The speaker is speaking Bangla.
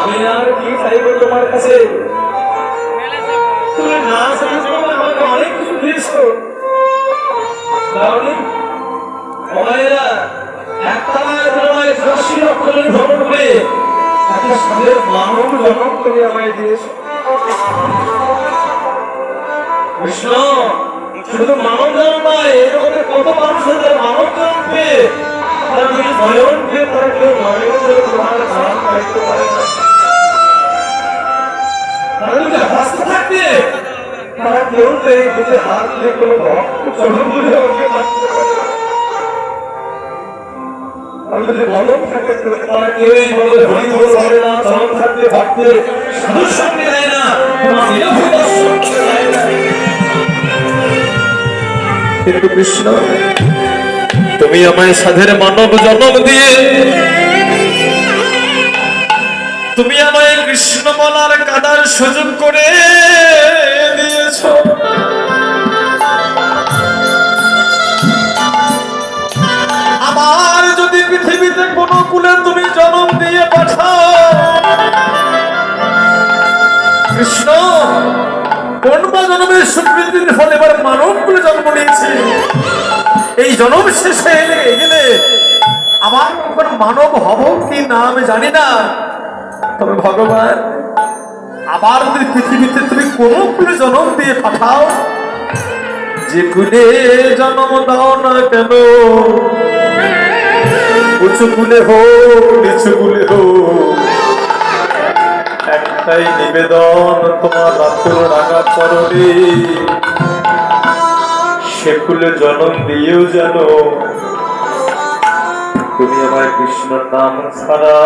আমি আর কি চাইবো তোমার কাছে? তুমি না চাইছো আমাকে অনেক কিছু দিয়েছো। কারণ মায়েরা একটা মায়ের জন্মায় ৮৬ লক্ষের জন্ম হয়ে একটা সাধের মানব জন্ম করে আমায় দিয়েছো। কৃষ্ণ শুধু মানব জন্ম নয়, এরকম কত মানুষ আছে মানব জন্ম পেয়ে তারা যদি নয়ন পেয়ে তারা কেউ নয়ন তোমার নাম পাইতে পারে না। তারা যদি হাসতে থাকতে তারা কেউ এই বুঝে হাত দিয়ে কোনো ভক্ত চরণ বুঝে আমাকে মারতে পারে না। আমি যদি মনন থাকে তারা কেউই বলে হরি বল বলে না, চরণ থাকতে ভক্তের সাধুর সঙ্গে দেয় না, তোমার নিরভয় দর্শন দেয় না। কিন্তু কৃষ্ণ তুমি আমায় সাধের মানব জন্ম দিয়ে তুমি আমায় কৃষ্ণ বলার কাদার সুযোগ করে দিয়েছ। আমার যদি পৃথিবীতে কোনো কুলে তুমি জন্ম দিয়ে পাঠাও কৃষ্ণ, কোন বা জন্মের সুকৃতির ফলে এবার মানব কুলে জন্ম নিয়েছি, এই জন্ম শেষ হয়ে গেলে আমার কখন মানব হব কি না আমি জানি না। তবে ভগবান আবার যদি পৃথিবীতে তুমি কোন কুলে জন্ম দিয়ে পাঠাও, যে কুলে জন্ম দাও না কেন, উঁচু কুলে হোক নিচু কুলে হোক, একটাই নিবেদন তোমার রাত্র রাঙা চরণে, সে কুলে জন্ম দিয়েও যেন তুমি আমার কৃষ্ণ নাম ছাড়া